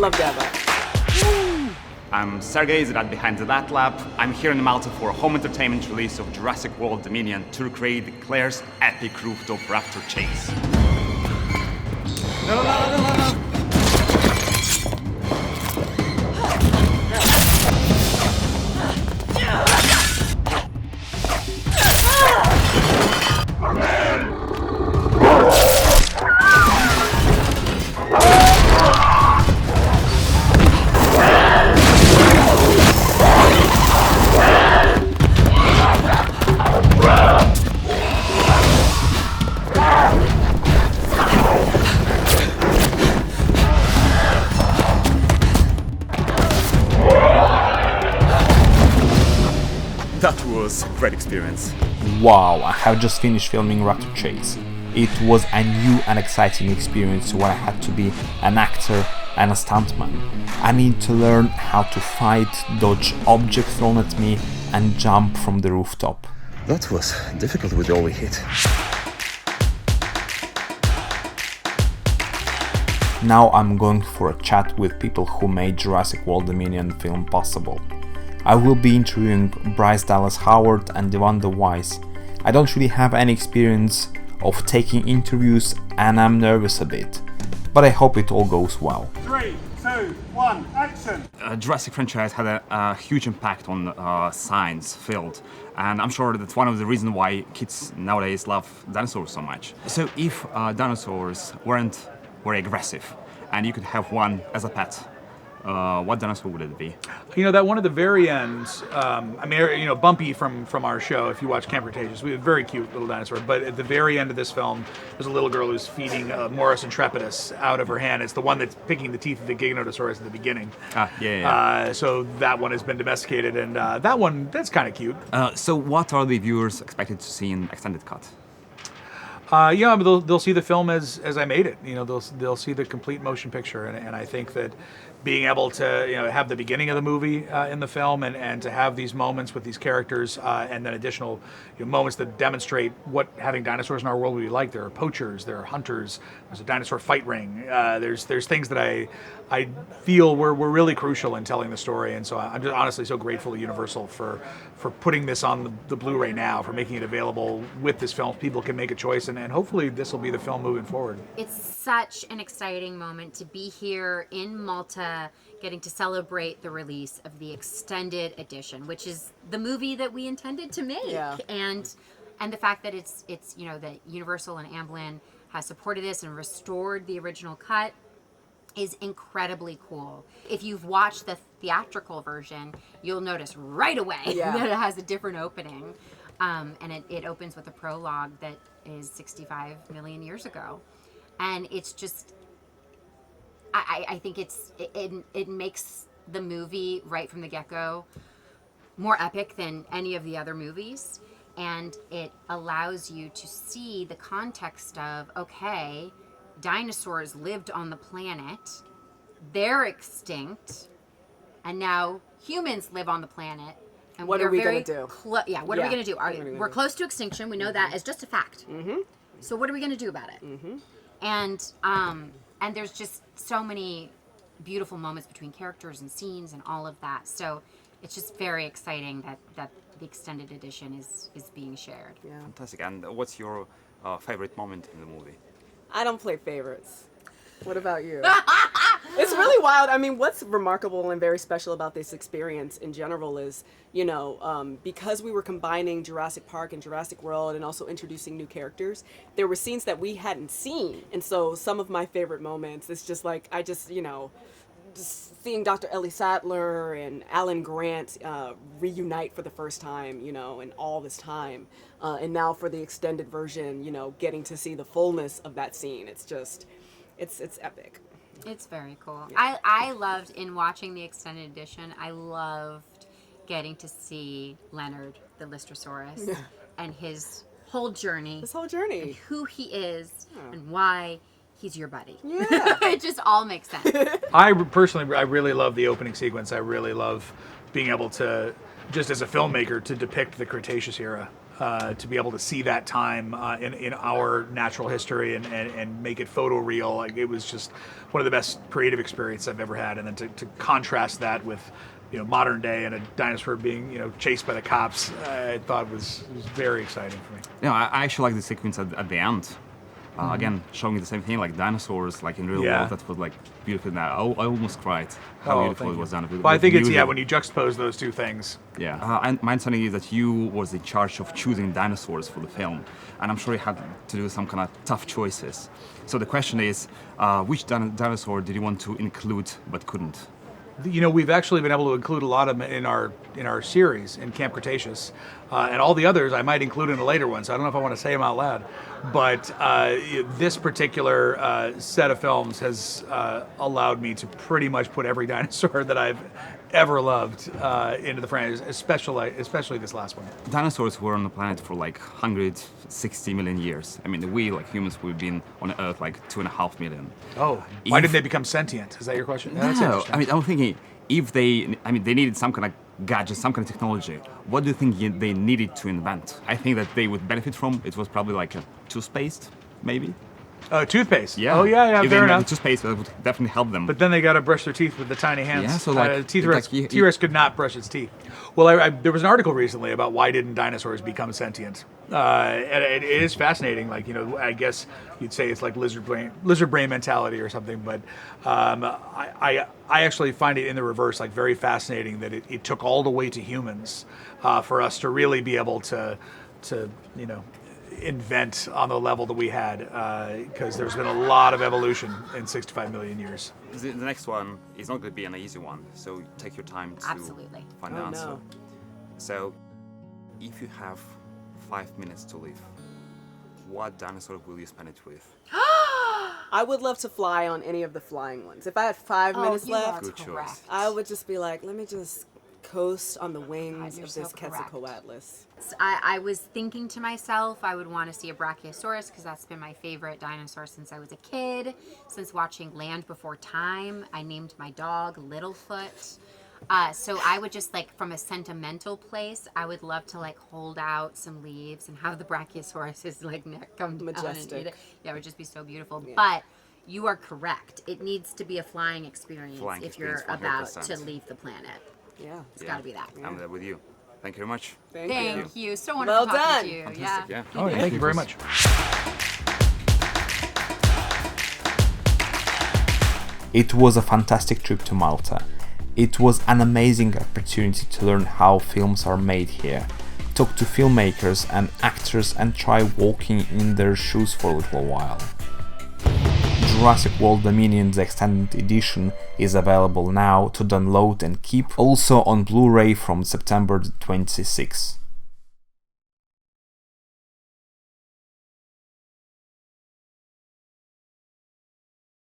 love that. I'm Sergey, the behind the Lat Lab. I'm here in Malta for a home entertainment release of Jurassic World Dominion to recreate Claire's epic rooftop raptor chase. No. That was a great experience. Wow, I have just finished filming Raptor Chase. It was a new and exciting experience where I had to be an actor and a stuntman. I need to learn how to fight, dodge objects thrown at me, and jump from the rooftop. That was difficult with all we hit. Now I'm going for a chat with people who made Jurassic World Dominion film possible. I will be interviewing Bryce Dallas Howard and Devonda Wise. I don't really have any experience of taking interviews and I'm nervous a bit, but I hope it all goes well. 3, 2, 1, action! Jurassic franchise had a huge impact on science field, and I'm sure that's one of the reasons why kids nowadays love dinosaurs so much. So if dinosaurs weren't very aggressive and you could have one as a pet, what dinosaur would it be? You know, that one at the very end, Bumpy from our show, if you watch Camp Cretaceous, we have a very cute little dinosaur, but at the very end of this film, there's a little girl who's feeding Morris intrepidus out of her hand. It's the one that's picking the teeth of the Giganotosaurus at the beginning. So that one has been domesticated, and that's kind of cute. So what are the viewers expected to see in extended cut? They'll see the film as I made it. You know, they'll see the complete motion picture, and I think that being able to have the beginning of the movie in the film and to have these moments with these characters and then additional moments that demonstrate what having dinosaurs in our world would be like. There are poachers, there are hunters, there's a dinosaur fight ring. There's things that I feel were really crucial in telling the story, and so I'm just honestly so grateful to Universal for putting this on the Blu-ray now, for making it available with this film. People can make a choice, and hopefully this will be the film moving forward. It's such an exciting moment to be here in Malta, getting to celebrate the release of the extended edition, which is the movie that we intended to make. Yeah. And the fact that it's that Universal and Amblin has supported this and restored the original cut is incredibly cool. If you've watched the theatrical version, you'll notice right away that it has a different opening. And it opens with a prologue that is 65 million years ago. And it's just, I think it makes the movie right from the get-go more epic than any of the other movies. And it allows you to see the context of, okay, dinosaurs lived on the planet, they're extinct, and now humans live on the planet. And what are we going to do? What are we going to do? We're close to extinction. We know that as just a fact. Mm-hmm. So what are we going to do about it? Mm-hmm. And there's just so many beautiful moments between characters and scenes and all of that. So it's just very exciting that the extended edition is being shared. Yeah. Fantastic. And what's your favorite moment in the movie? I don't play favorites. What about you? It's really wild. I mean, what's remarkable and very special about this experience in general is, because we were combining Jurassic Park and Jurassic World and also introducing new characters, there were scenes that we hadn't seen. And so some of my favorite moments, it's just like, just seeing Dr. Ellie Sattler and Alan Grant reunite for the first time, in all this time. And now for the extended version, getting to see the fullness of that scene. It's just, it's epic. It's very cool. Yeah. I loved, in watching the extended edition, I loved getting to see Leonard, the Lystrosaurus, and his whole journey. This whole journey. And who he is and why he's your buddy. Yeah. It just all makes sense. I really love the opening sequence. I really love being able to, just as a filmmaker, to depict the Cretaceous era to be able to see that time in our natural history and make it photoreal. Like, it was just one of the best creative experiences I've ever had. And then to contrast that with, modern day and a dinosaur being, chased by the cops, I thought was very exciting for me. I actually like the sequence at the end. Again, showing the same thing, like dinosaurs, like in real Yeah. world. That was like beautiful. Now I almost cried. How beautiful thank it was you. done. Well, I think it's Beauty. when you juxtapose those two things. Yeah, and my understanding is that you was in charge of choosing dinosaurs for the film, and I'm sure you had to do some kind of tough choices. So the question is, which dinosaur did you want to include but couldn't? We've actually been able to include a lot of them in our series in Camp Cretaceous, and all the others I might include in a later one. So I don't know if I want to say them out loud, but this particular set of films has allowed me to pretty much put every dinosaur that I've ever loved into the franchise, especially this last one. Dinosaurs were on the planet for like 160 million years. I mean, we, like humans, we've been on Earth like 2.5 million. Oh, why If- did they become sentient? Is that your question? No, That's interesting. I mean, I'm thinking if they needed some kind of gadget, some kind of technology. What do you think they needed to invent? I think that they would benefit from it was probably like a toothpaste, maybe. Toothpaste. Yeah. Oh, yeah, If fair they enough. invented toothpaste, that would definitely help them. But then they got to brush their teeth with the tiny hands. Yeah, so like- T-Rex, like you- T-Rex could not brush its teeth. Well, there was an article recently about why didn't dinosaurs become sentient, and it is fascinating. Like, I guess you'd say it's like lizard brain mentality or something. But I actually find it in the reverse, like very fascinating that it took all the way to humans for us to really be able to invent on the level that we had, because there's been a lot of evolution in 65 million years. The next one is not going to be an easy one, so take your time to Absolutely. find the Oh, answer. no. So, if you have 5 minutes to live, what dinosaur will you spend it with? I would love to fly on any of the flying ones. If I had 5 minutes you are left, Good choice. correct. I would just be like, let me just coast on the wings you're of so this correct. Quetzalcoatlus. I was thinking to myself, I would want to see a Brachiosaurus because that's been my favorite dinosaur since I was a kid. Since watching Land Before Time, I named my dog Littlefoot. So I would just from a sentimental place, I would love to hold out some leaves and have the Brachiosaurus's neck come down and Majestic. eat it. Yeah, it would just be so beautiful. But you are correct. It needs to be a flying experience Flying if you're experience, about 100%. to leave the planet. Yeah. It's got to be that. I'm there with you. Thank you very much. Thank you. So wonderful Well talking done. to you. Fantastic, yeah. Oh, thank you very much. It was a fantastic trip to Malta. It was an amazing opportunity to learn how films are made here, talk to filmmakers and actors and try walking in their shoes for a little while. Jurassic World Dominion, the extended edition, is available now to download and keep, also on Blu-ray from September 26.